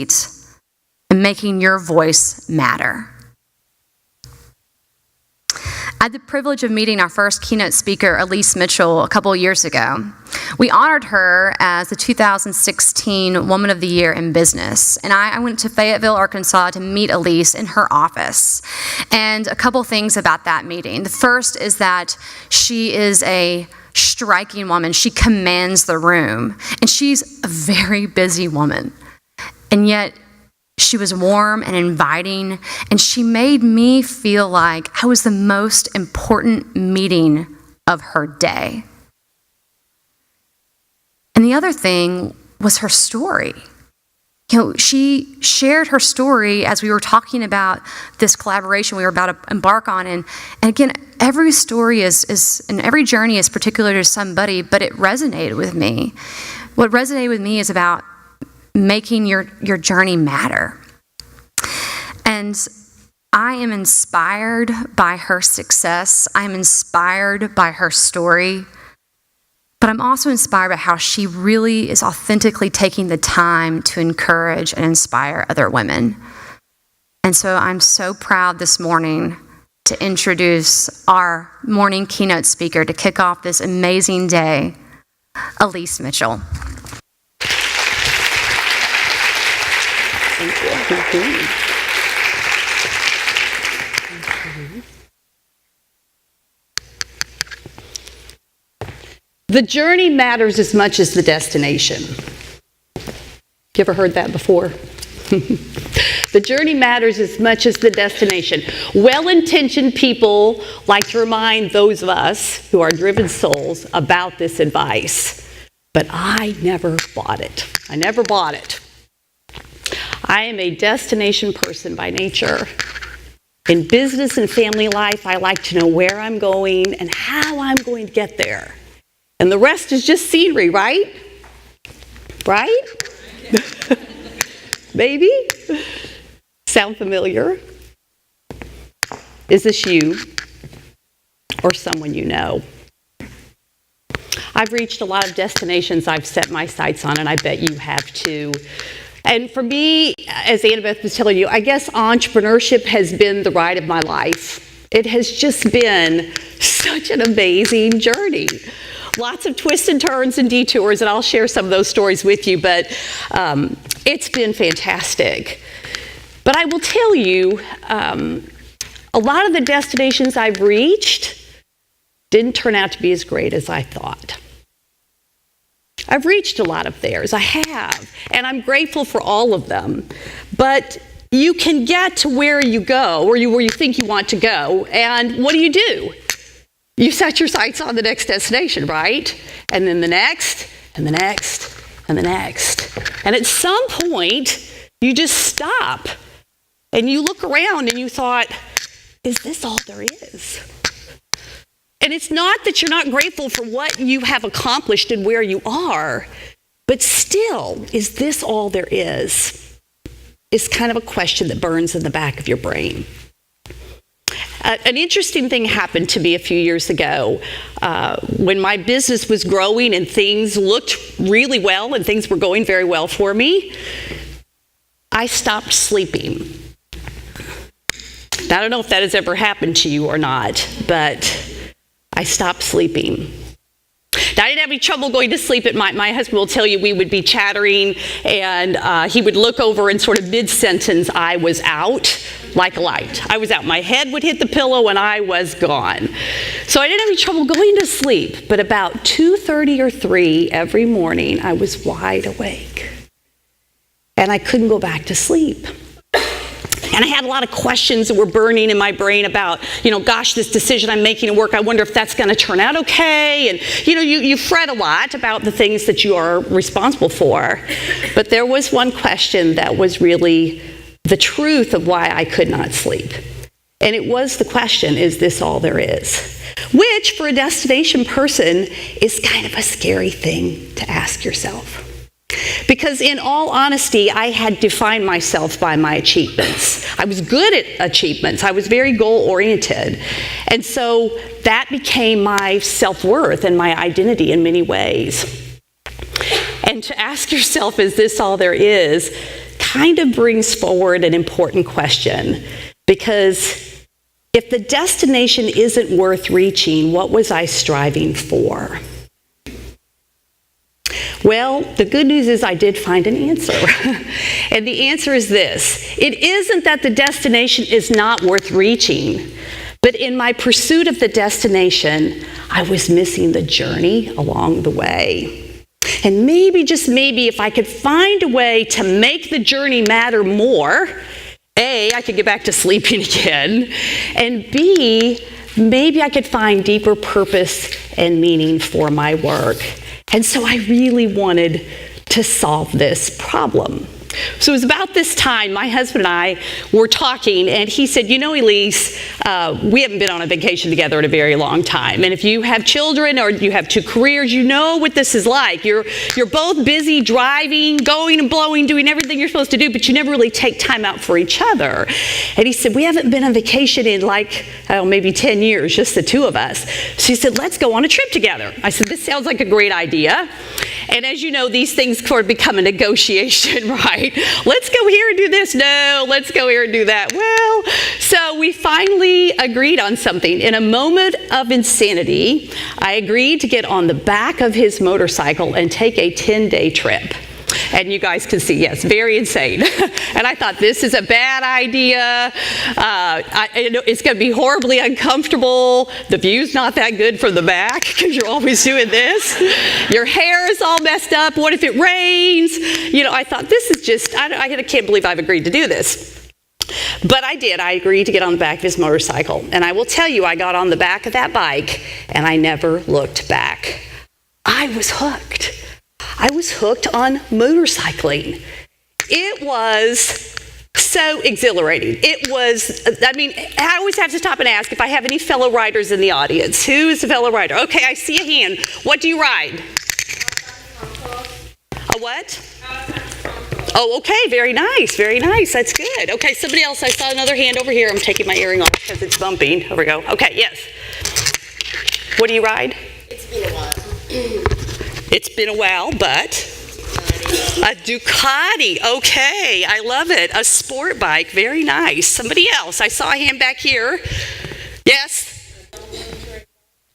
and making your voice matter. I had the privilege of meeting our first keynote speaker, Elise Mitchell, a couple of years ago. We honored her as the 2016 Woman of the Year in Business. And I went to Fayetteville, Arkansas to meet Elise in her office. And a couple things about that meeting. The first is that she is a striking woman. She commands the room. And she's a very busy woman. And yet, she was warm and inviting, and she made me feel like I was the most important meeting of her day. And the other thing was her story. She shared her story as we were talking about this collaboration we were about to embark on. And again, every story is and every journey is particular to somebody, but it resonated with me. What resonated with me is about making your journey matter. And I am inspired by her success. I'm inspired by her story. But I'm also inspired by how she really is authentically taking the time to encourage and inspire other women. And so I'm so proud this morning to introduce our morning keynote speaker to kick off this amazing day, Elise Mitchell. Thank you. The journey matters as much as the destination. You ever heard that before? The journey matters as much as the destination. Well-intentioned people like to remind those of us who are driven souls about this advice. But I never bought it. I am a destination person by nature. In business and family life, I like to know where I'm going and how I'm going to get there. And the rest is just scenery, right? Right? Maybe? Sound familiar? Is this you or someone you know? I've reached a lot of destinations I've set my sights on, and I bet you have too. And for me, as Annabeth was telling you, I guess entrepreneurship has been the ride of my life. It has just been such an amazing journey. Lots of twists and turns and detours, and I'll share some of those stories with you, but it's been fantastic. But I will tell you, a lot of the destinations I've reached didn't turn out to be as great as I thought. I've reached a lot of theirs, I have, and I'm grateful for all of them. But you can get to where you go, or where you think you want to go, and what do? You set your sights on the next destination, right? And then the next, and the next, and the next. And at some point, you just stop, and you look around, and you thought, is this all there is? And it's not that you're not grateful for what you have accomplished and where you are, but still, is this all there is? It's kind of a question that burns in the back of your brain. An interesting thing happened to me a few years ago when my business was growing and things looked really well and things were going very well for me. I stopped sleeping. Now, I don't know if that has ever happened to you or not, but I stopped sleeping. Now, I didn't have any trouble going to sleep at night. My husband will tell you we would be chattering, and he would look over and sort of mid-sentence, I was out like a light. I was out. My head would hit the pillow, and I was gone. So I didn't have any trouble going to sleep, but about 2:30 or 3 every morning, I was wide awake, and I couldn't go back to sleep. And I had a lot of questions that were burning in my brain about, gosh, this decision I'm making at work, I wonder if that's going to turn out okay. And, you fret a lot about the things that you are responsible for. But there was one question that was really the truth of why I could not sleep. And it was the question, is this all there is? Which, for a destination person, is kind of a scary thing to ask yourself. Because in all honesty, I had defined myself by my achievements. I was good at achievements. I was very goal-oriented. And so that became my self-worth and my identity in many ways. And to ask yourself, is this all there is, kind of brings forward an important question, because if the destination isn't worth reaching, what was I striving for? Well, the good news is I did find an answer. And the answer is this: it isn't that the destination is not worth reaching, but in my pursuit of the destination, I was missing the journey along the way. And maybe, just maybe, if I could find a way to make the journey matter more, A, I could get back to sleeping again, and B, maybe I could find deeper purpose and meaning for my work. And so I really wanted to solve this problem. So it was about this time my husband and I were talking, and he said, you know, Elise, we haven't been on a vacation together in a very long time. And if you have children or you have two careers, you know what this is like. You're both busy driving, going and blowing, doing everything you're supposed to do, but you never really take time out for each other. And he said, we haven't been on vacation in maybe 10 years, just the two of us. So he said, let's go on a trip together. I said, this sounds like a great idea. And as you know, these things sort of become a negotiation, right? Let's go here and do this. No, let's go here and do that. Well, so we finally agreed on something. In a moment of insanity, I agreed to get on the back of his motorcycle and take a 10-day trip. And you guys can see, yes, very insane. And I thought, this is a bad idea. It's going to be horribly uncomfortable. The view's not that good from the back because you're always doing this. Your hair is all messed up. What if it rains? I thought, this is just, I can't believe I've agreed to do this. But I did. I agreed to get on the back of his motorcycle. And I will tell you, I got on the back of that bike and I never looked back. I was hooked. I was hooked on motorcycling. It was so exhilarating. I always have to stop and ask if I have any fellow riders in the audience. Who is a fellow rider? Okay, I see a hand. What do you ride? A what? Oh, okay, very nice, very nice. That's good. Okay, somebody else, I saw another hand over here. I'm taking my earring off because it's bumping. Here we go. Okay, yes. What do you ride? It's been a while. It's been a while, but a Ducati. Okay, I love it. A sport bike. Very nice. Somebody else. I saw a hand back here. Yes?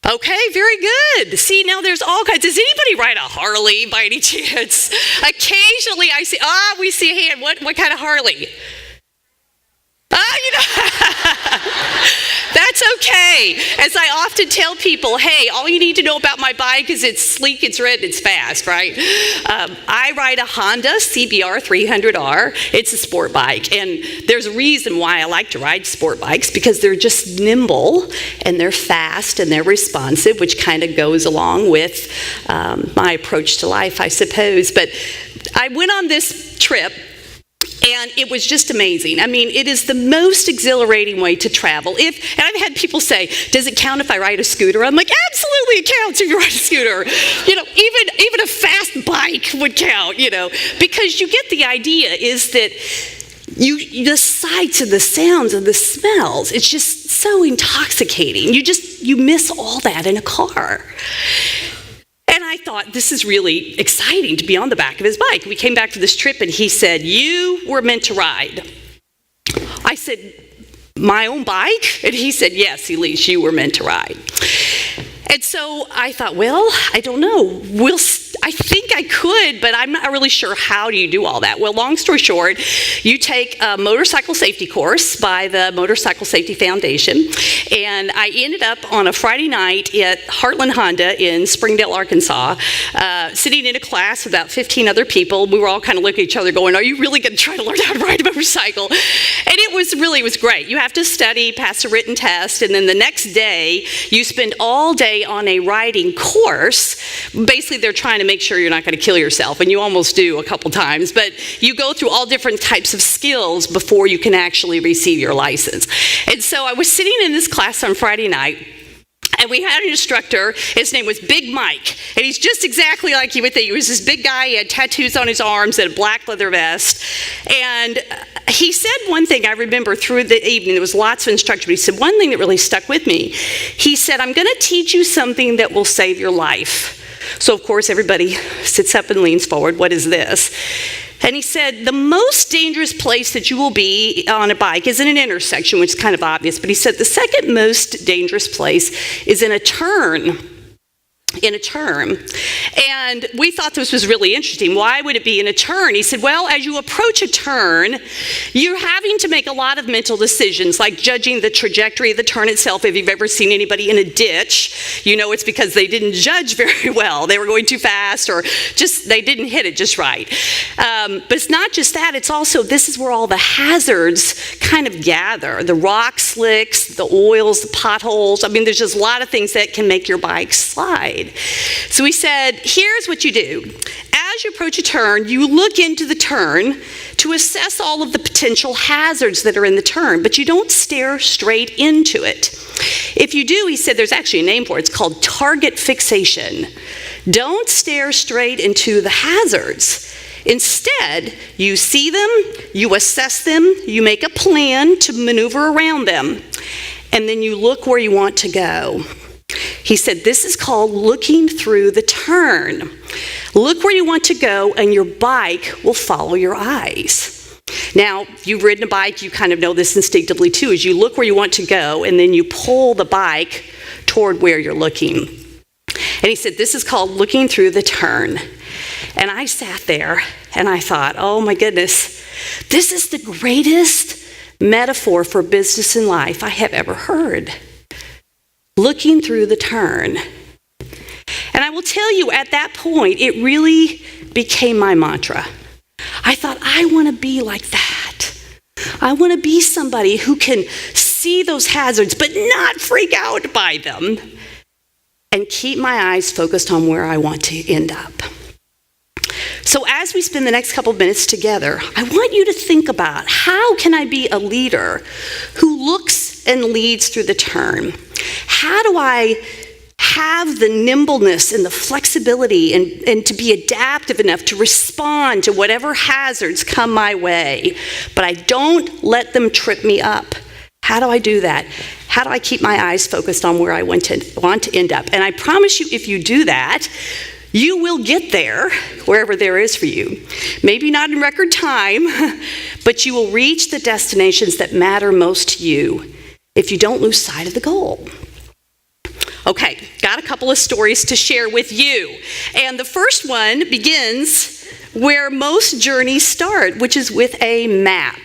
Okay, very good. See, now there's all kinds. Does anybody ride a Harley by any chance? Occasionally I see, we see a hand. What kind of Harley? That's okay. As I often tell people, hey, all you need to know about my bike is it's sleek, it's red, and it's fast, right? I ride a Honda CBR 300R. It's a sport bike, and there's a reason why I like to ride sport bikes, because they're just nimble, and they're fast, and they're responsive, which kind of goes along with my approach to life, I suppose. But I went on this trip, and it was just amazing. I mean, it is the most exhilarating way to travel. And I've had people say, does it count if I ride a scooter? I'm like, absolutely it counts if you ride a scooter. Even a fast bike would count, because you get the idea is that the sights and the sounds and the smells, it's just so intoxicating. You miss all that in a car. And I thought, this is really exciting to be on the back of his bike. We came back to this trip and he said, you were meant to ride. I said, my own bike? And he said, yes, Elise, you were meant to ride. And so I thought, well, I don't know. I think I could, but I'm not really sure how do you do all that. Well, long story short, you take a motorcycle safety course by the Motorcycle Safety Foundation, and I ended up on a Friday night at Heartland Honda in Springdale, Arkansas, sitting in a class with about 15 other people. We were all kind of looking at each other going, are you really going to try to learn how to ride a motorcycle? And it was great. You have to study, pass a written test, and then the next day, you spend all day on a riding course. Basically, they're trying to make sure you're not going to kill yourself, and you almost do a couple times, but you go through all different types of skills before you can actually receive your license. And so I was sitting in this class on Friday night, and we had an instructor. His name was Big Mike, and he's just exactly like you would think. He was this big guy. He had tattoos on his arms and a black leather vest. And he said one thing I remember through the evening. There was lots of instruction, but he said one thing that really stuck with me. He said, I'm going to teach you something that will save your life. So, of course, everybody sits up and leans forward. What is this? And he said, the most dangerous place that you will be on a bike is in an intersection, which is kind of obvious. But he said the second most dangerous place is in a turn. And we thought this was really interesting. Why would it be in a turn? He said, well, as you approach a turn, you're having to make a lot of mental decisions, like judging the trajectory of the turn itself. If you've ever seen anybody in a ditch, you know it's because they didn't judge very well. They were going too fast, or just they didn't hit it just right. But it's not just that. It's also, this is where all the hazards kind of gather. The rock slicks, the oils, the potholes. I mean, there's just a lot of things that can make your bike slide. So he said, here's what you do. As you approach a turn, you look into the turn to assess all of the potential hazards that are in the turn, but you don't stare straight into it. If you do, he said, there's actually a name for it. It's called target fixation. Don't stare straight into the hazards. Instead, you see them, you assess them, you make a plan to maneuver around them, and then you look where you want to go. He said, this is called looking through the turn. Look where you want to go, and your bike will follow your eyes. Now, if you've ridden a bike, you kind of know this instinctively too, is you look where you want to go, and then you pull the bike toward where you're looking. And he said, this is called looking through the turn. And I sat there, and I thought, oh my goodness, this is the greatest metaphor for business and life I have ever heard. Looking through the turn. And I will tell you, at that point, it really became my mantra. I thought, I want to be like that. I want to be somebody who can see those hazards, but not freak out by them, and keep my eyes focused on where I want to end up. So as we spend the next couple of minutes together, I want you to think about, how can I be a leader who looks and leads through the turn? How do I have the nimbleness and the flexibility and to be adaptive enough to respond to whatever hazards come my way, but I don't let them trip me up? How do I do that? How do I keep my eyes focused on where I want to end up? And I promise you, if you do that, you will get there, wherever there is for you. Maybe not in record time, but you will reach the destinations that matter most to you if you don't lose sight of the goal. Okay, got a couple of stories to share with you. And the first one begins where most journeys start, which is with a map.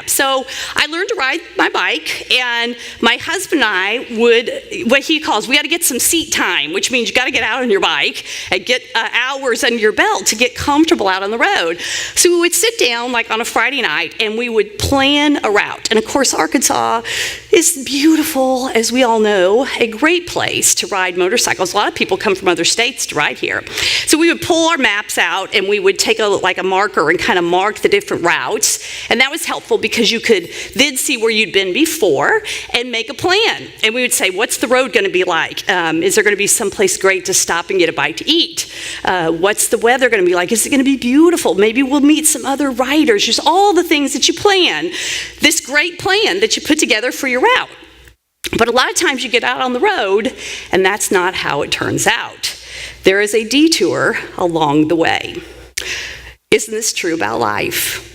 So I learned to ride my bike, and my husband and I would, what he calls, we got to get some seat time, which means you got to get out on your bike and get hours under your belt to get comfortable out on the road. So we would sit down like on a Friday night, and we would plan a route. And of course, Arkansas is beautiful, as we all know, a great place to ride motorcycles. A lot of people come from other states to ride here. So we would pull our maps out, and we would take a marker and kind of mark the different routes. And that was helpful because you could then see where you'd been before and make a plan. And we would say, what's the road going to be like? Is there going to be someplace great to stop and get a bite to eat? What's the weather going to be like? Is it going to be beautiful? Maybe we'll meet some other riders. Just all the things that you plan. This great plan that you put together for your route. But a lot of times you get out on the road, and that's not how it turns out. There is a detour along the way. Isn't this true about life?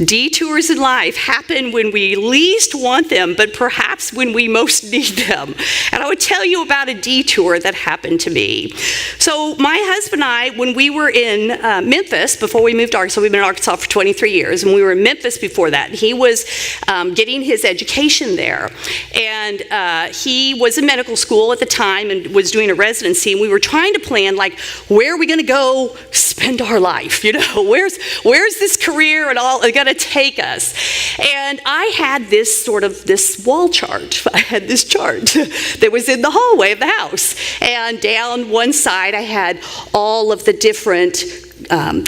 Detours in life happen when we least want them, but perhaps when we most need them. And I would tell you about a detour that happened to me. So my husband and I, when we were in Memphis, before we moved to Arkansas, we've been in Arkansas for 23 years, and we were in Memphis before that. He was getting his education there. And he was in medical school at the time and was doing a residency, and we were trying to plan, like, where are we going to go spend our life? You know, where's this career and all going to take us? And I had this wall chart. I had this chart that was in the hallway of the house. And down one side, I had all of the different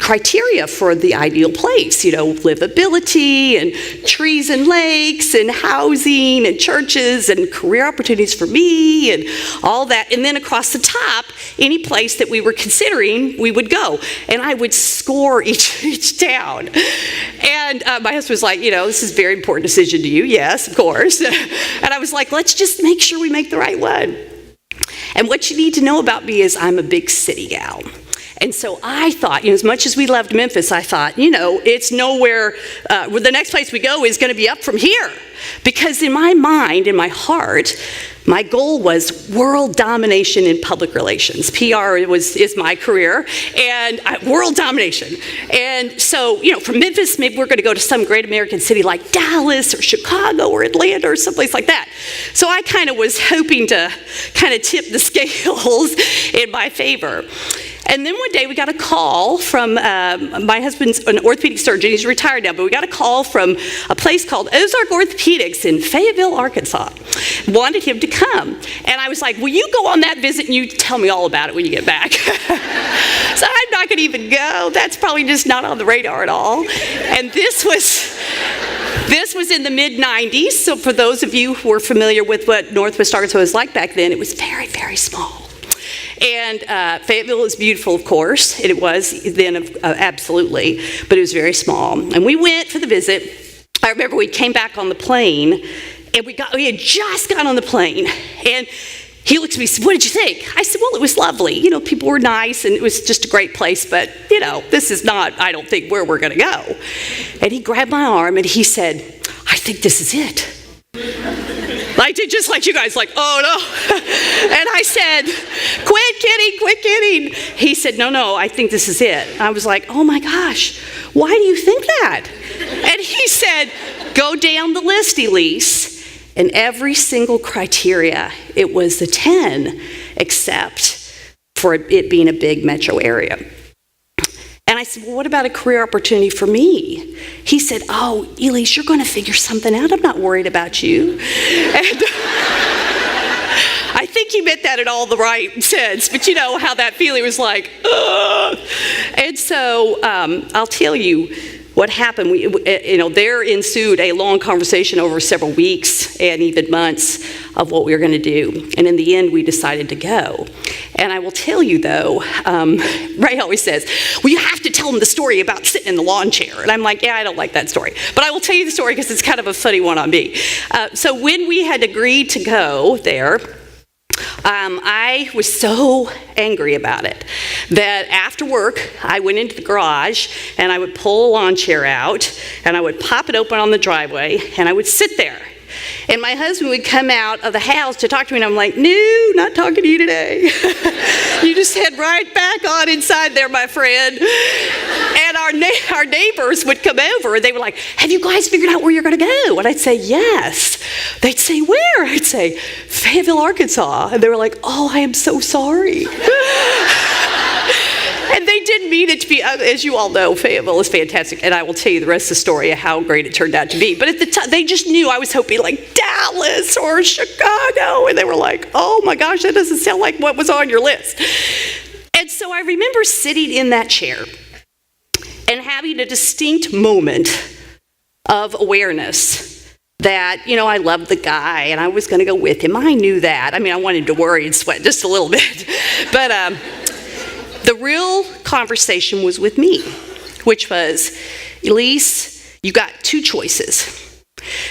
criteria for the ideal place, you know, livability and trees and lakes and housing and churches and career opportunities for me and all that. And then across the top, any place that we were considering, we would go. And I would score each town. And my husband was like, you know, this is a very important decision to you. Yes, of course. And I was like, let's just make sure we make the right one. And what you need to know about me is I'm a big city gal. And so I thought, as much as we loved Memphis, I thought, it's nowhere, the next place we go is going to be up from here. Because in my mind, in my heart, my goal was world domination in public relations. PR is my career, and world domination. And so, from Memphis, maybe we're going to go to some great American city like Dallas or Chicago or Atlanta or someplace like that. So I kind of was hoping to kind of tip the scales in my favor. And then one day we got a call from, my husband's an orthopedic surgeon, he's retired now, but we got a call from a place called Ozark Orthopedics in Fayetteville, Arkansas. Wanted him to come. And I was like, will you go on that visit and you tell me all about it when you get back? So I'm not going to even go. That's probably just not on the radar at all. And this was in the mid-90s, so for those of you who are familiar with what Northwest Arkansas was like back then, it was very, very small. And Fayetteville is beautiful, of course, and it was then absolutely, but it was very small. And we went for the visit. I remember we came back on the plane, and we had just got on the plane, and he looked at me and said, what did you think? I said, well, it was lovely. People were nice, and it was just a great place, but, this is not, I don't think, where we're going to go. And he grabbed my arm, and he said, I think this is it. I did just like you guys, like, oh no. And I said, quit kidding. He said, no, I think this is it. I was like, oh my gosh, why do you think that? And he said, go down the list, Elise. And every single criteria, it was the 10, except for it being a big metro area. And I said, well, what about a career opportunity for me? He said, oh, Elise, you're going to figure something out. I'm not worried about you. And I think he meant that in all the right sense, but you know how that feeling was like, ugh. And so I'll tell you what happened. There ensued a long conversation over several weeks and even months of what we were going to do. And in the end, we decided to go. And I will tell you, though, Ray always says, well, you have to tell him the story about sitting in the lawn chair. And I'm like, yeah, I don't like that story. But I will tell you the story because it's kind of a funny one on me. So when we had agreed to go there, I was so angry about it that after work, I went into the garage and I would pull a lawn chair out and I would pop it open on the driveway and I would sit there. And my husband would come out of the house to talk to me, and I'm like, no, not talking to you today. You just head right back on inside there, my friend. And our neighbors would come over, and they were like, have you guys figured out where you're going to go? And I'd say, yes. They'd say, where? I'd say, Fayetteville, Arkansas. And they were like, oh, I am so sorry. And they didn't mean it to be, as you all know, Fayetteville is fantastic, and I will tell you the rest of the story of how great it turned out to be. But at the time, they just knew I was hoping like Dallas or Chicago, and they were like, oh my gosh, that doesn't sound like what was on your list. And so I remember sitting in that chair and having a distinct moment of awareness that, I loved the guy, and I was going to go with him. I knew that. I mean, I wanted to worry and sweat just a little bit. But the real conversation was with me, which was, Elise, you got two choices.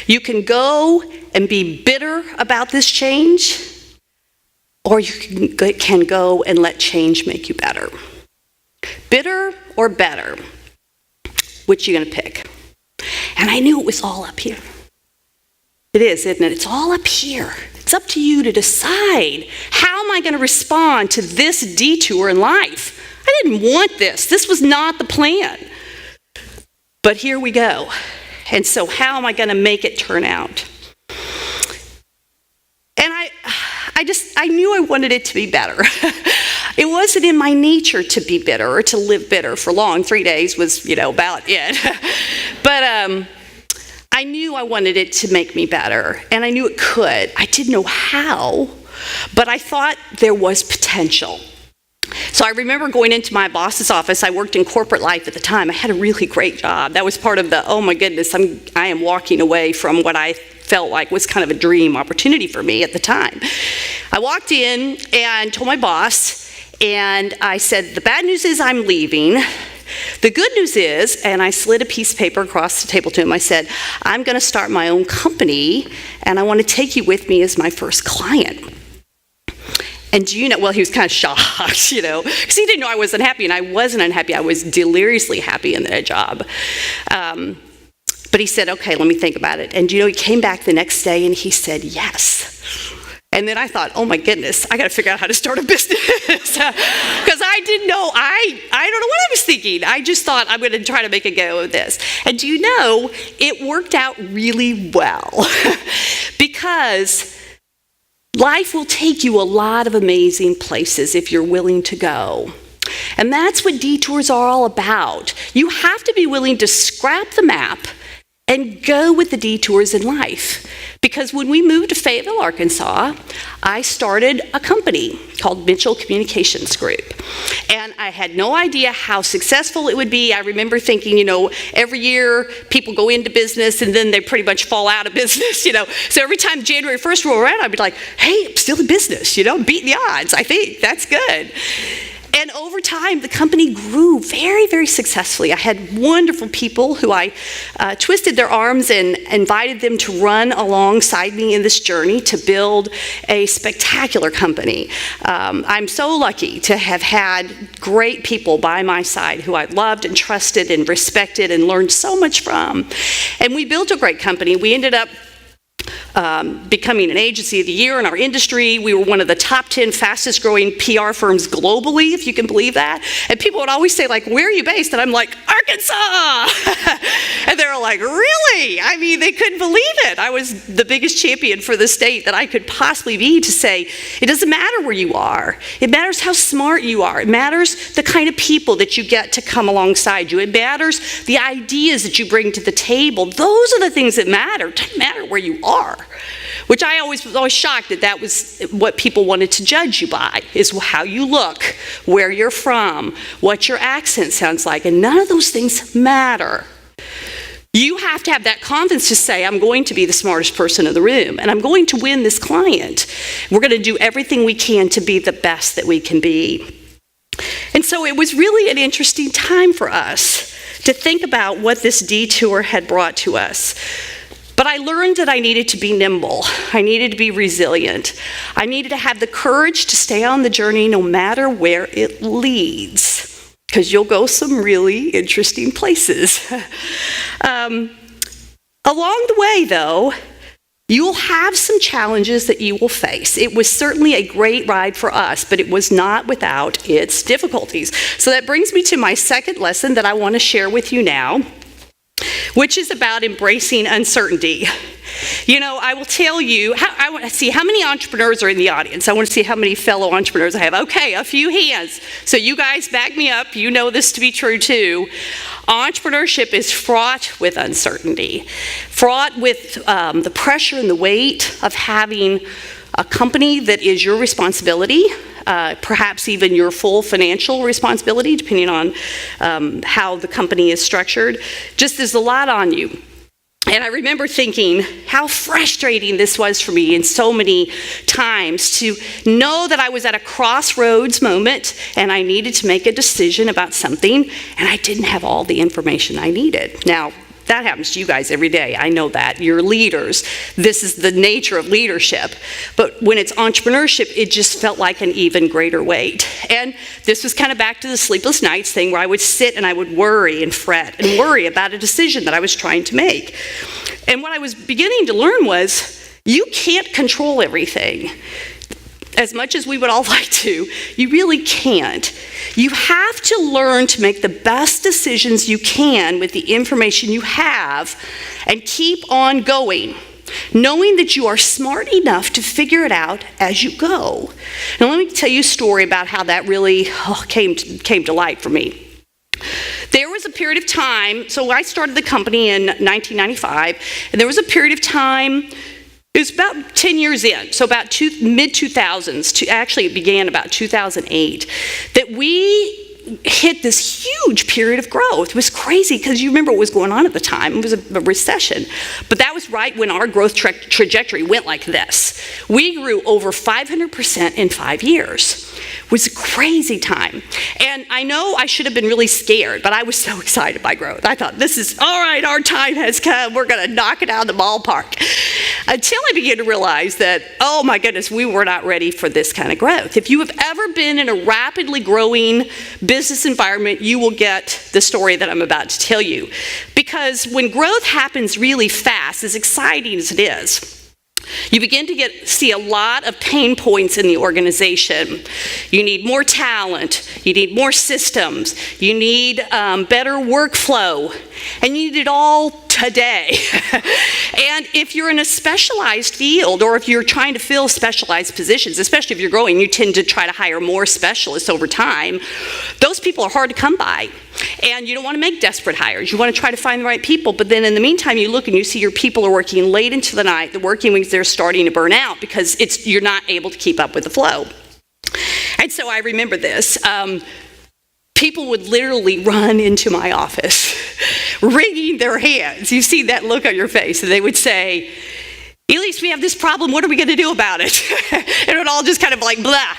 You can go and be bitter about this change, or you can go and let change make you better. Bitter or better? Which are you going to pick? And I knew it was all up here. It is, isn't it? It's all up here. It's up to you to decide, how am I going to respond to this detour in life? I didn't want this. This was not the plan. But here we go. And so how am I going to make it turn out? And I knew I wanted it to be better. It wasn't in my nature to be bitter or to live bitter for long. 3 days was, about it. But I knew I wanted it to make me better, and I knew it could. I didn't know how, but I thought there was potential. So I remember going into my boss's office. I worked in corporate life at the time. I had a really great job. That was part of the, oh my goodness, I am walking away from what I felt like was kind of a dream opportunity for me at the time. I walked in and told my boss, and I said, the bad news is I'm leaving. The good news is, and I slid a piece of paper across the table to him, I said, I'm going to start my own company, and I want to take you with me as my first client. And do you know, well, he was kind of shocked, because he didn't know I wasn't happy, and I wasn't unhappy. I was deliriously happy in that job. But he said, okay, let me think about it. And he came back the next day and he said, yes. And then I thought, oh my goodness, I got to figure out how to start a business. Because I didn't know, I don't know what I was thinking. I just thought I'm going to try to make a go of this. And it worked out really well. Because life will take you a lot of amazing places if you're willing to go. And that's what detours are all about. You have to be willing to scrap the map and go with the detours in life. Because when we moved to Fayetteville, Arkansas, I started a company called Mitchell Communications Group. And I had no idea how successful it would be. I remember thinking, every year people go into business and then they pretty much fall out of business, So every time January 1st rolled around, I'd be like, hey, I'm still in business, beating the odds. I think that's good. And over time, the company grew very, very successfully. I had wonderful people who I twisted their arms and invited them to run alongside me in this journey to build a spectacular company. I'm so lucky to have had great people by my side who I loved and trusted and respected and learned so much from. And we built a great company. We ended up becoming an agency of the year in our industry. We were one of the top 10 fastest growing PR firms globally, if you can believe that. And people would always say, like, where are you based? And I'm like, Arkansas! And they were like, really? I mean, they couldn't believe it. I was the biggest champion for the state that I could possibly be to say, it doesn't matter where you are. It matters how smart you are. It matters the kind of people that you get to come alongside you. It matters the ideas that you bring to the table. Those are the things that matter. It doesn't matter where you are. Which I was always shocked that was what people wanted to judge you by, is how you look, where you're from, what your accent sounds like, and none of those things matter. You have to have that confidence to say, I'm going to be the smartest person in the room, and I'm going to win this client. We're going to do everything we can to be the best that we can be. And so it was really an interesting time for us to think about what this detour had brought to us. But I learned that I needed to be nimble. I needed to be resilient. I needed to have the courage to stay on the journey no matter where it leads, because you'll go some really interesting places. Along the way, though, you'll have some challenges that you will face. It was certainly a great ride for us, but it was not without its difficulties. So that brings me to my second lesson that I want to share with you now, which is about embracing uncertainty. I will tell you, I want to see how many entrepreneurs are in the audience. I want to see how many fellow entrepreneurs I have. Okay, a few hands. So you guys back me up. You know this to be true too. Entrepreneurship is fraught with uncertainty, fraught with the pressure and the weight of having a company that is your responsibility, perhaps even your full financial responsibility, depending on how the company is structured. Just there's a lot on you. And I remember thinking how frustrating this was for me in so many times to know that I was at a crossroads moment and I needed to make a decision about something and I didn't have all the information I needed. Now, that happens to you guys every day. I know that. You're leaders. This is the nature of leadership. But when it's entrepreneurship, it just felt like an even greater weight. And this was kind of back to the sleepless nights thing where I would sit and I would worry and fret and worry about a decision that I was trying to make. And what I was beginning to learn was you can't control everything. As much as we would all like to, you really can't. You have to learn to make the best decisions you can with the information you have and keep on going, knowing that you are smart enough to figure it out as you go. Now let me tell you a story about how that really came to light for me. There was a period of time, so I started the company in 1995, and there was a period of time. It was about 10 years in, so about mid-2000s, actually it began about 2008, that we hit this huge period of growth. It was crazy because you remember what was going on at the time. It was a recession. But that was right when our growth trajectory went like this. We grew over 500% in 5 years. It was a crazy time. And I know I should have been really scared, but I was so excited by growth. I thought, this is, all right, our time has come. We're going to knock it out of the ballpark. until I began to realize that, oh my goodness, we were not ready for this kind of growth. If you have ever been in a rapidly growing business environment, you will get the story that I'm about to tell you. Because when growth happens really fast, as exciting as it is, you begin to see a lot of pain points in the organization. You need more talent, you need more systems, you need better workflow, and you need it all today. And if you're in a specialized field, or if you're trying to fill specialized positions, especially if you're growing, you tend to try to hire more specialists over time. Those people are hard to come by. And you don't want to make desperate hires. You want to try to find the right people. But then in the meantime, you look and you see your people are working late into the night. The working weeks, they're starting to burn out because you're not able to keep up with the flow. And so I remember this. People would literally run into my office, wringing their hands. You see that look on your face. And they would say, Elise, we have this problem. What are we going to do about it? And it would all just kind of like blah,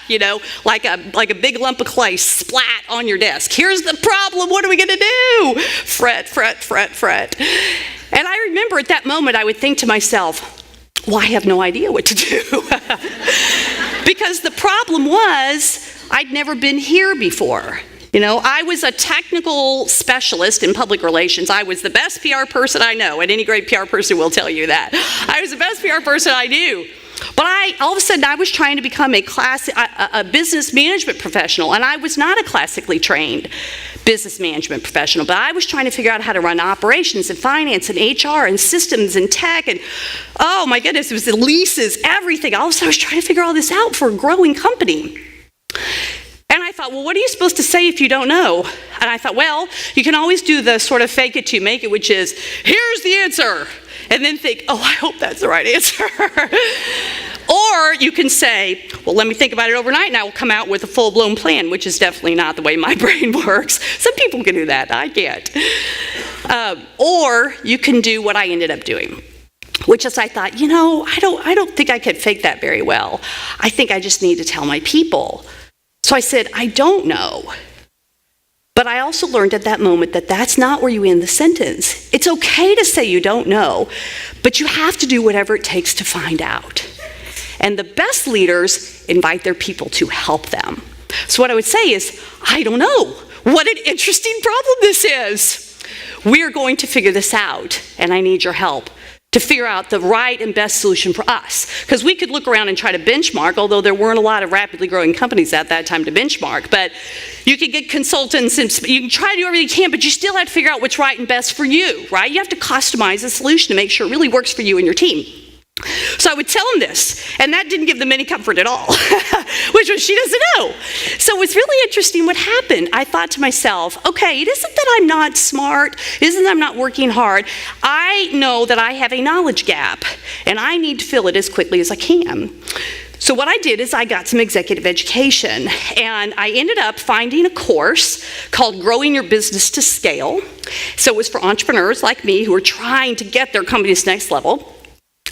like a big lump of clay splat on your desk. Here's the problem. What are we going to do? Fret, fret, fret, fret. And I remember at that moment, I would think to myself, well, I have no idea what to do. Because the problem was I'd never been here before. I was a technical specialist in public relations. I was the best PR person I know, and any great PR person will tell you that. I was the best PR person I knew. But all of a sudden, I was trying to become a business management professional, and I was not a classically trained business management professional, but I was trying to figure out how to run operations and finance and HR and systems and tech, and oh my goodness, it was the leases, everything. All of a sudden, I was trying to figure all this out for a growing company. And I thought, well, what are you supposed to say if you don't know? And I thought, well, you can always do the sort of fake it till you make it, which is, here's the answer. And then think, oh, I hope that's the right answer. Or you can say, well, let me think about it overnight and I will come out with a full-blown plan, which is definitely not the way my brain works. Some people can do that, I can't. Or you can do what I ended up doing, which is I thought, I don't think I could fake that very well. I think I just need to tell my people. So I said, I don't know. But I also learned at that moment that that's not where you end the sentence. It's okay to say you don't know, but you have to do whatever it takes to find out. And the best leaders invite their people to help them. So what I would say is, I don't know. What an interesting problem this is. We're going to figure this out, and I need your help to figure out the right and best solution for us. Because we could look around and try to benchmark, although there weren't a lot of rapidly growing companies at that time to benchmark, but you could get consultants and you can try to do everything you can, but you still have to figure out what's right and best for you, right? You have to customize a solution to make sure it really works for you and your team. So I would tell them this, and that didn't give them any comfort at all, which was, she doesn't know. So it was really interesting what happened. I thought to myself, okay, it isn't that I'm not smart, it isn't that I'm not working hard. I know that I have a knowledge gap, and I need to fill it as quickly as I can. So what I did is I got some executive education, and I ended up finding a course called Growing Your Business to Scale. So it was for entrepreneurs like me who are trying to get their company's next level.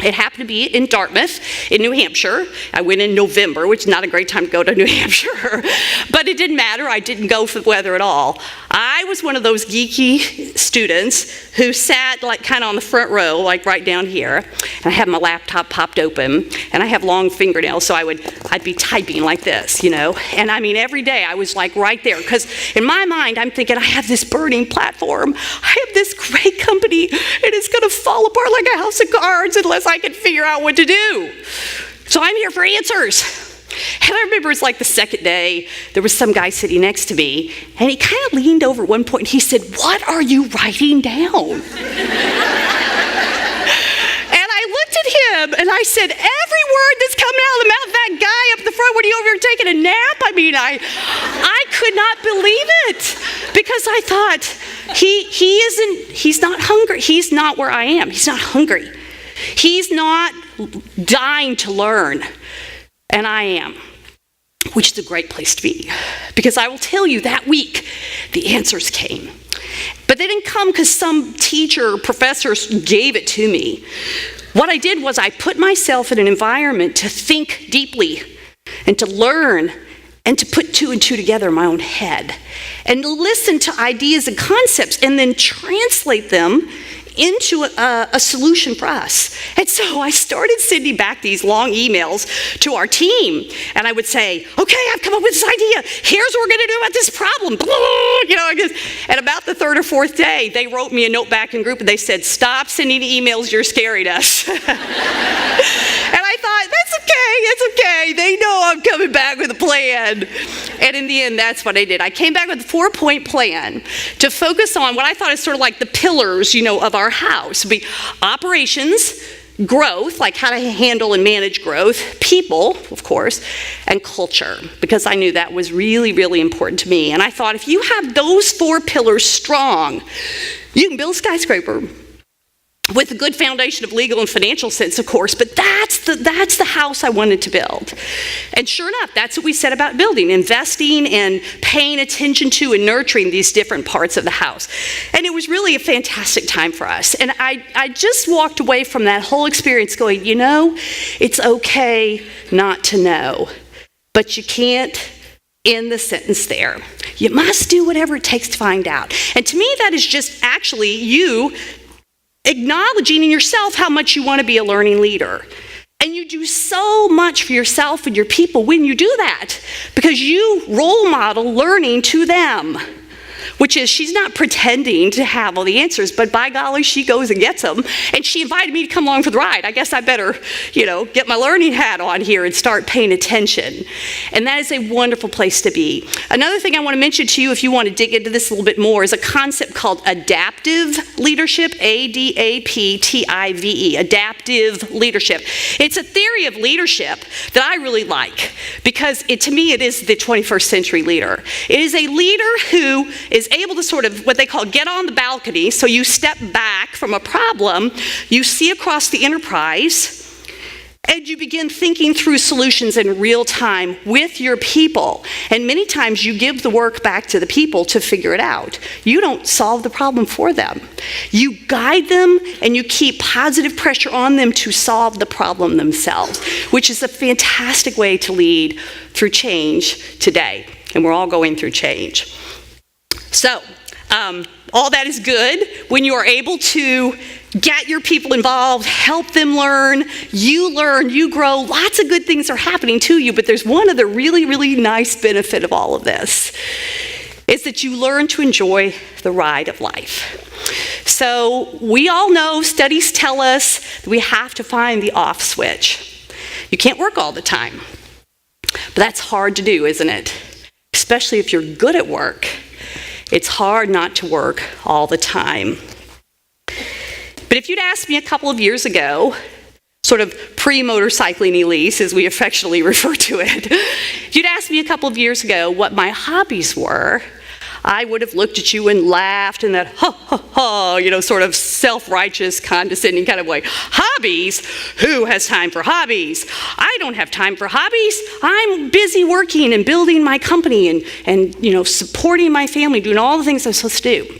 It happened to be in Dartmouth, in New Hampshire. I went in November, which is not a great time to go to New Hampshire. But it didn't matter. I didn't go for the weather at all. I was one of those geeky students who sat like kind of on the front row, like right down here. And I had my laptop popped open, and I have long fingernails, so I'd be typing like this, And I mean, every day I was like right there, because in my mind, I'm thinking, I have this burning platform. I have this great company, and it's going to fall apart like a house of cards unless I can figure out what to do. So I'm here for answers. And I remember it was like the second day, there was some guy sitting next to me, and he kind of leaned over at one point and he said, "What are you writing down?" And I looked at him and I said, "Every word that's coming out of the mouth of that guy up the front when he over here taking a nap." I mean, I could not believe it, because I thought, he's not hungry. He's not where I am. He's not hungry. He's not dying to learn, and I am, which is a great place to be, because I will tell you that week the answers came. But they didn't come because some teacher or professor gave it to me. What I did was I put myself in an environment to think deeply and to learn and to put two and two together in my own head and listen to ideas and concepts and then translate them into a solution for us. And so I started sending back these long emails to our team. And I would say, okay, I've come up with this idea. Here's what we're going to do about this problem. And about the third or fourth day, they wrote me a note back in group and they said, stop sending emails, you're scaring us. And I thought, it's okay. They know I'm coming back with a plan. And in the end, that's what I did. I came back with a 4-point plan to focus on what I thought is sort of like the pillars, of our house. It would be operations, growth, like how to handle and manage growth, people, of course, and culture, because I knew that was really, really important to me. And I thought if you have those 4 pillars strong, you can build a skyscraper with a good foundation of legal and financial sense, of course, but that's the house I wanted to build. And sure enough, that's what we set about building, investing and paying attention to and nurturing these different parts of the house. And it was really a fantastic time for us. And I just walked away from that whole experience going, it's okay not to know, but you can't end the sentence there. You must do whatever it takes to find out. And to me, that is just actually you acknowledging in yourself how much you want to be a learning leader. And you do so much for yourself and your people when you do that, because you role model learning to them, which is she's not pretending to have all the answers, but by golly, she goes and gets them. And she invited me to come along for the ride. I guess I better, get my learning hat on here and start paying attention. And that is a wonderful place to be. Another thing I want to mention to you, if you want to dig into this a little bit more, is a concept called adaptive leadership, ADAPTIVE, adaptive leadership. It's a theory of leadership that I really like, because to me, it is the 21st century leader. It is a leader who is able to sort of what they call get on the balcony. So you step back from a problem, you see across the enterprise, and you begin thinking through solutions in real time with your people. And many times you give the work back to the people to figure it out. You don't solve the problem for them. You guide them and you keep positive pressure on them to solve the problem themselves, which is a fantastic way to lead through change today. And we're all going through change. So, all that is good when you are able to get your people involved, help them learn, you grow. Lots of good things are happening to you, but there's one other really, really nice benefit of all of this, is that you learn to enjoy the ride of life. So we all know, studies tell us that we have to find the off switch. You can't work all the time, but that's hard to do, isn't it? Especially if you're good at work. It's hard not to work all the time. But if you'd asked me a couple of years ago, sort of pre-motorcycling Elise, as we affectionately refer to it, if you'd asked me a couple of years ago what my hobbies were, I would have looked at you and laughed in that sort of self-righteous, condescending kind of way. Hobbies? Who has time for hobbies? I don't have time for hobbies. I'm busy working and building my company and supporting my family, doing all the things I'm supposed to do.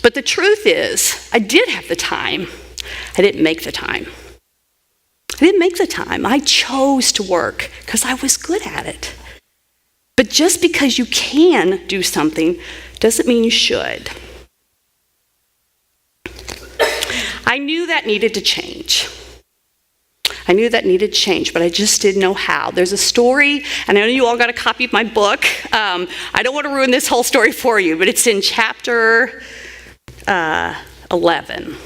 But the truth is, I did have the time. I didn't make the time. I chose to work because I was good at it. But just because you can do something doesn't mean you should. I knew that needed to change. But I just didn't know how. There's a story, and I know you all got a copy of my book. I don't want to ruin this whole story for you, but it's in chapter 11.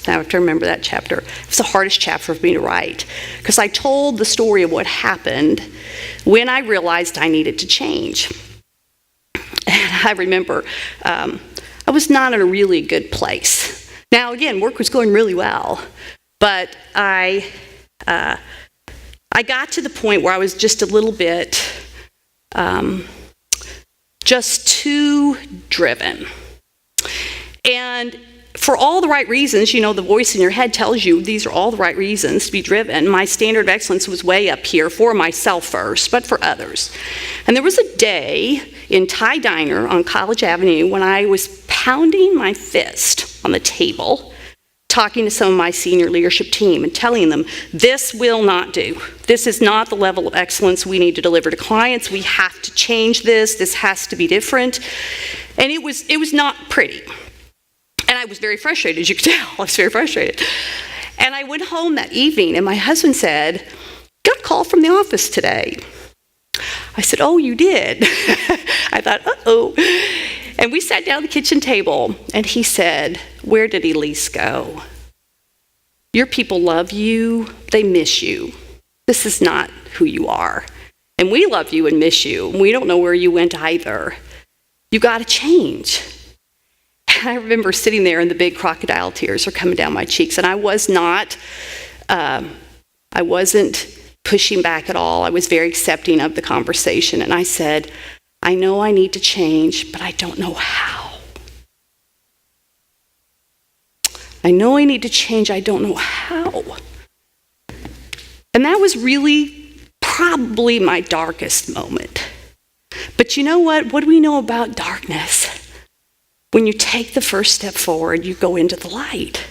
I have to remember that chapter. It was the hardest chapter for me to write, because I told the story of what happened when I realized I needed to change. And I remember I was not in a really good place. Now, again, work was going really well, but I got to the point where I was just a little bit just too driven. And for all the right reasons, the voice in your head tells you these are all the right reasons to be driven. My standard of excellence was way up here for myself first, but for others. And there was a day in Thai Diner on College Avenue when I was pounding my fist on the table, talking to some of my senior leadership team and telling them, this will not do. This is not the level of excellence we need to deliver to clients. We have to change this. This has to be different. And it was not pretty. And I was very frustrated, as you can tell. I was very frustrated. And I went home that evening, and my husband said, got a call from the office today. I said, oh, you did? I thought, uh-oh. And we sat down at the kitchen table, and he said, where did Elise go? Your people love you. They miss you. This is not who you are. And we love you and miss you. We don't know where you went either. You got to change. And I remember sitting there, and the big crocodile tears are coming down my cheeks. And I wasn't pushing back at all. I was very accepting of the conversation. And I said, I know I need to change, but I don't know how. I know I need to change, I don't know how. And that was really probably my darkest moment. But you know what? What do we know about darkness? When you take the first step forward, you go into the light.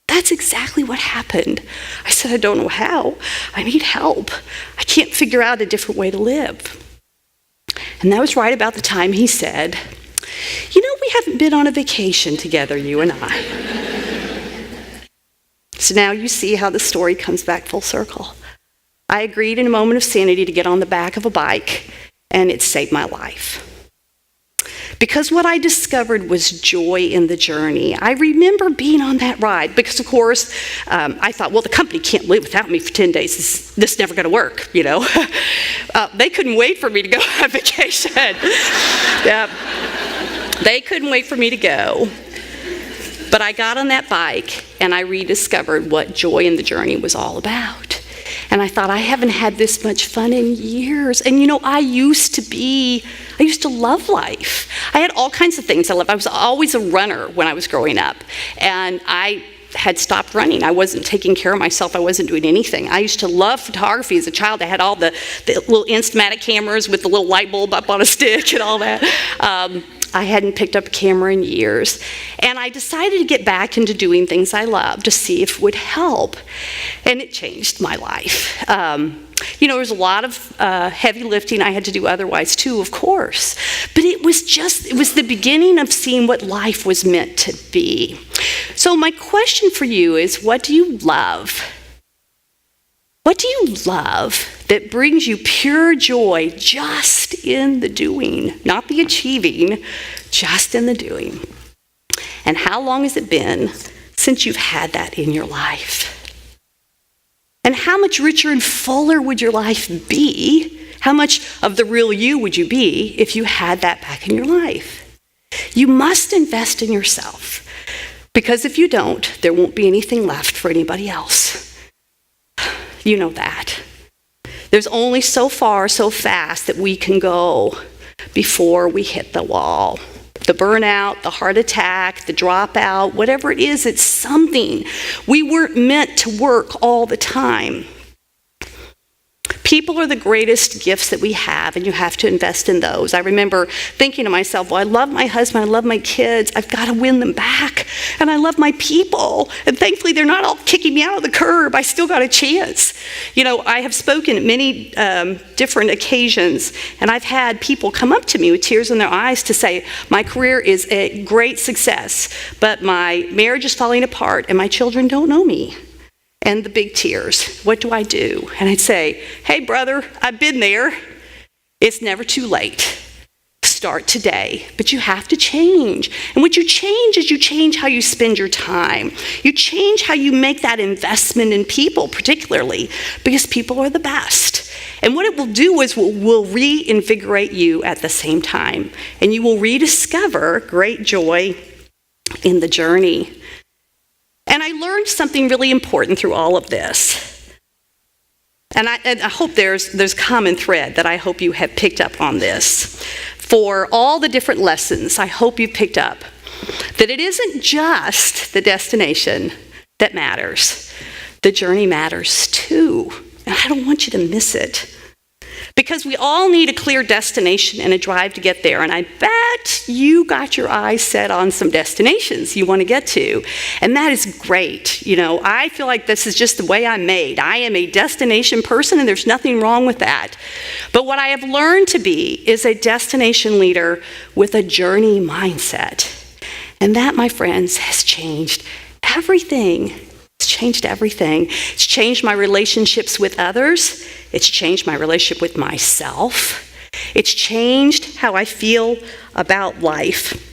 That's exactly what happened. I said, I don't know how. I need help. I can't figure out a different way to live. And that was right about the time he said, you know, we haven't been on a vacation together, you and I. So now you see how the story comes back full circle. I agreed in a moment of sanity to get on the back of a bike, and it saved my life. Because what I discovered was joy in the journey. I remember being on that ride because, of course, I thought, well, the company can't live without me for 10 days. This is never going to work, you know. They couldn't wait for me to go on vacation. They couldn't wait for me to go. But I got on that bike, and I rediscovered what joy in the journey was all about. And I thought, I haven't had this much fun in years. And you know, I used to love life. I had all kinds of things I loved. I was always a runner when I was growing up. And I had stopped running. I wasn't taking care of myself. I wasn't doing anything. I used to love photography as a child. I had all the little Instamatic cameras with the little light bulb up on a stick and all that. I hadn't picked up a camera in years. And I decided to get back into doing things I love to see if it would help. And it changed my life. You know, there was a lot of heavy lifting I had to do otherwise too, of course. But it was the beginning of seeing what life was meant to be. So my question for you is, what do you love? What do you love that brings you pure joy just in the doing? Not the achieving, just in the doing. And how long has it been since you've had that in your life? And how much richer and fuller would your life be? How much of the real you would you be if you had that back in your life? You must invest in yourself. Because if you don't, there won't be anything left for anybody else. You know that. There's only so far, so fast that we can go before we hit the wall. The burnout, the heart attack, the dropout, whatever it is, it's something. We weren't meant to work all the time. People are the greatest gifts that we have, and you have to invest in those. I remember thinking to myself, well, I love my husband, I love my kids, I've got to win them back. And I love my people, and thankfully they're not all kicking me out of the curb. I still got a chance. You know, I have spoken at many different occasions, and I've had people come up to me with tears in their eyes to say, my career is a great success, but my marriage is falling apart, and my children don't know me. And the big tears. What do I do? And I'd say, hey, brother, I've been there. It's never too late. Start today. But you have to change. And what you change is you change how you spend your time. You change how you make that investment in people, particularly, because people are the best. And what it will do is will reinvigorate you at the same time. And you will rediscover great joy in the journey. And I learned something really important through all of this. And I hope there's common thread that I hope you have picked up on this. For all the different lessons, I hope you picked up that it isn't just the destination that matters. The journey matters too. And I don't want you to miss it. Because we all need a clear destination and a drive to get there. And I bet you got your eyes set on some destinations you want to get to. And that is great. You know, I feel like this is just the way I'm made. I am a destination person, and there's nothing wrong with that. But what I have learned to be is a destination leader with a journey mindset. And that, my friends, has changed everything. It's changed everything. It's changed my relationships with others. It's changed my relationship with myself. It's changed how I feel about life.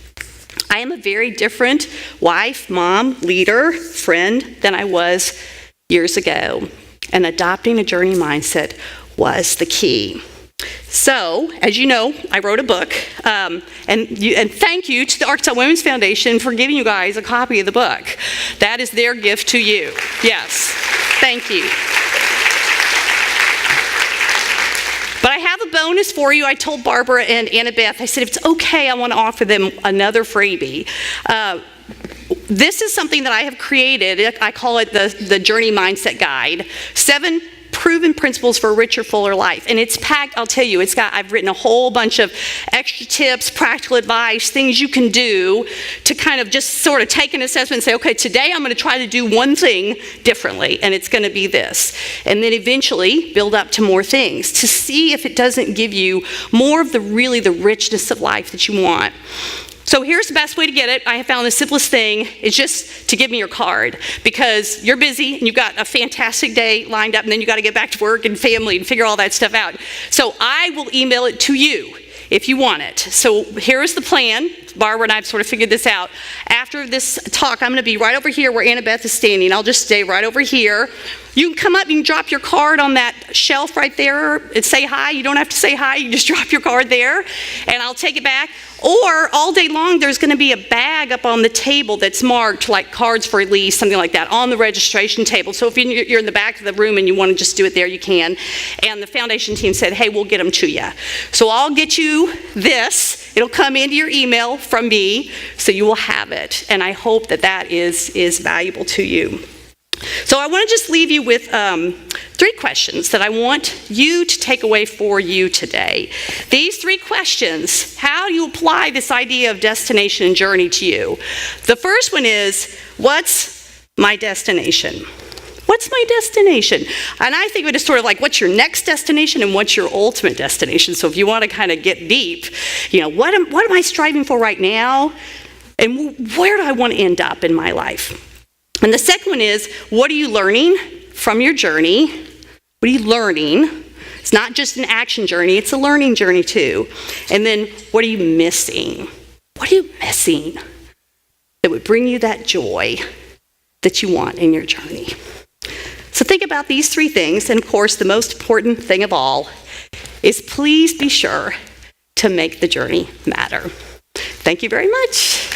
I am a very different wife, mom, leader, friend than I was years ago. And adopting a journey mindset was the key. So, as you know, I wrote a book, and thank you to the Arkansas Women's Foundation for giving you guys a copy of the book. That is their gift to you. Yes, thank you. But I have a bonus for you. I told Barbara and Annabeth, I said, if it's okay, I want to offer them another freebie. This is something that I have created. I call it the Journey Mindset Guide. 7 proven principles for a richer, fuller life. And it's packed, I'll tell you, I've written a whole bunch of extra tips, practical advice, things you can do to kind of just sort of take an assessment and say, okay, today I'm going to try to do one thing differently, and it's going to be this. And then eventually build up to more things to see if it doesn't give you more of the richness of life that you want. So here's the best way to get it. I have found the simplest thing is just to give me your card, because you're busy and you've got a fantastic day lined up, and then you got to get back to work and family and figure all that stuff out. So I will email it to you if you want it. So here is the plan. Barbara and I have sort of figured this out. After this talk, I'm going to be right over here where Annabeth is standing. I'll just stay right over here. You can come up, you can drop your card on that shelf right there and say hi. You don't have to say hi, you can just drop your card there, and I'll take it back. Or all day long, there's going to be a bag up on the table that's marked like cards for Elise, something like that, on the registration table. So if you're in the back of the room and you want to just do it there, you can. And the foundation team said, hey, we'll get them to you. So I'll get you this. It'll come into your email from me, so you will have it. And I hope that is valuable to you. So I want to just leave you with 3 questions that I want you to take away for you today. These 3 questions, how do you apply this idea of destination and journey to you? The first one is, what's my destination? What's my destination? And I think of it as sort of like, what's your next destination and what's your ultimate destination? So if you want to kind of get deep, what am I striving for right now? And where do I want to end up in my life? And the second one is, what are you learning from your journey? What are you learning? It's not just an action journey, it's a learning journey too. And then, what are you missing? What are you missing that would bring you that joy that you want in your journey? So think about these 3 things, and of course, the most important thing of all is please be sure to make the journey matter. Thank you very much.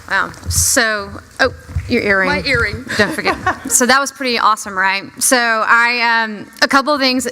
Wow. So, your earring. My earring. Don't forget. So that was pretty awesome, right? So a couple of things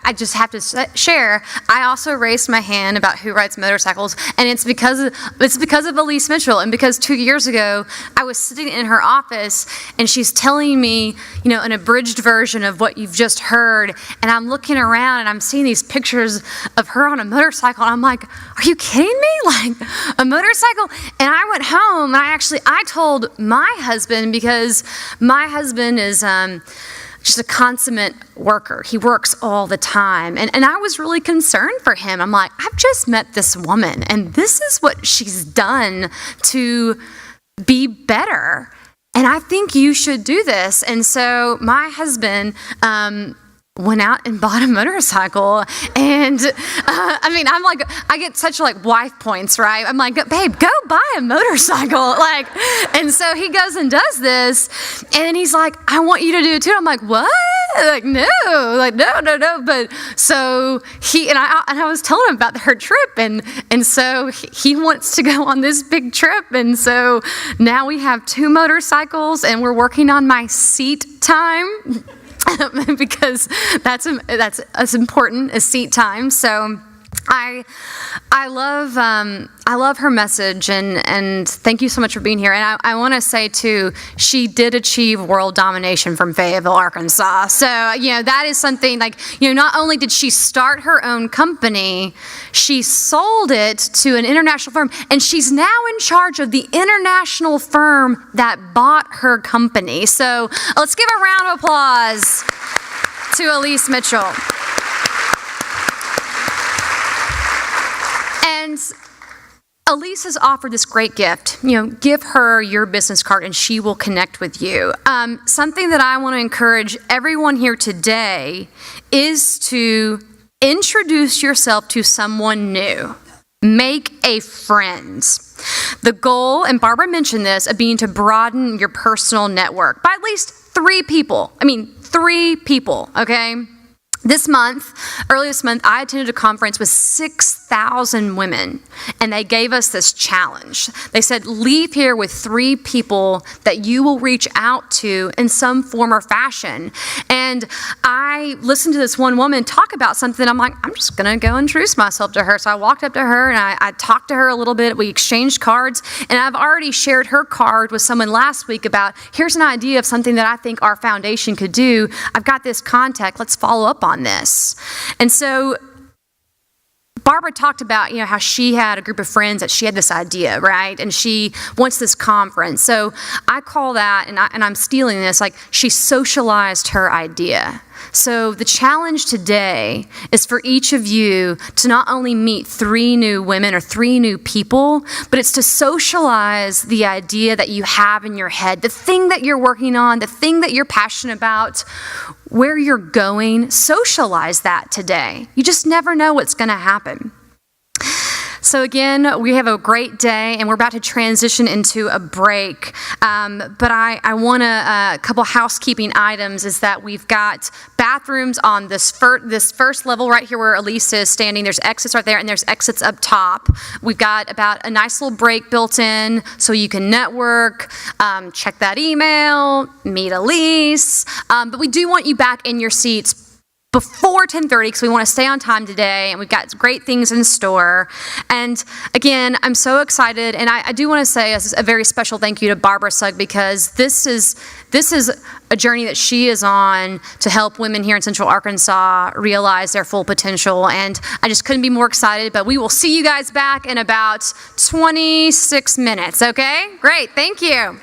I just have to share. I also raised my hand about who rides motorcycles, and it's because of Elise Mitchell, and because 2 years ago I was sitting in her office and she's telling me, an abridged version of what you've just heard, and I'm looking around and I'm seeing these pictures of her on a motorcycle, and I'm like, are you kidding me? Like a motorcycle? And I went home and I told my husband, because my husband is just a consummate worker. He works all the time. And I was really concerned for him. I'm like, I've just met this woman, and this is what she's done to be better. And I think you should do this. And so my husband went out and bought a motorcycle. And I'm like, I get such wife points, right? I'm like, babe, go buy a motorcycle. And so he goes and does this. And then he's like, I want you to do it too. I'm like, what? No. But so I was telling him about her trip. And so he wants to go on this big trip. And so now we have 2 motorcycles, and we're working on my seat time. Because that's as important as seat time. So I love her message, and thank you so much for being here. And I want to say too, she did achieve world domination from Fayetteville, Arkansas. So that is something like not only did she start her own company, she sold it to an international firm, and she's now in charge of the international firm that bought her company. So let's give a round of applause to Elise Mitchell. And Elise has offered this great gift. Give her your business card and she will connect with you. Something that I want to encourage everyone here today is to introduce yourself to someone new. Make a friend. The goal, and Barbara mentioned this, of being to broaden your personal network by at least 3 people. 3 people, okay? Early this month, I attended a conference with 6,000 women, and they gave us this challenge. They said, leave here with 3 people that you will reach out to in some form or fashion. And I listened to this one woman talk about something. I'm like, I'm just going to go introduce myself to her. So I walked up to her, and I talked to her a little bit. We exchanged cards, and I've already shared her card with someone last week about, here's an idea of something that I think our foundation could do. I've got this contact. Let's follow up on this. And so Barbara talked about, how she had a group of friends that she had this idea, right? And she wants this conference. So I call that, and I'm stealing this, like she socialized her idea. So the challenge today is for each of you to not only meet 3 new women or 3 new people, but it's to socialize the idea that you have in your head, the thing that you're working on, the thing that you're passionate about, where you're going. Socialize that today. You just never know what's going to happen. So again, we have a great day, and we're about to transition into a break. But I want a couple housekeeping items is that we've got bathrooms on this first level right here where Elise is standing. There's exits right there, and there's exits up top. We've got about a nice little break built in so you can network, check that email, meet Elise. But we do want you back in your seats before 10:30 because we want to stay on time today, and we've got great things in store. And again, I'm so excited, and I do want to say a very special thank you to Barbara Sugg, because this is a journey that she is on to help women here in Central Arkansas realize their full potential, and I just couldn't be more excited. But we will see you guys back in about 26 minutes, okay? Great, thank you.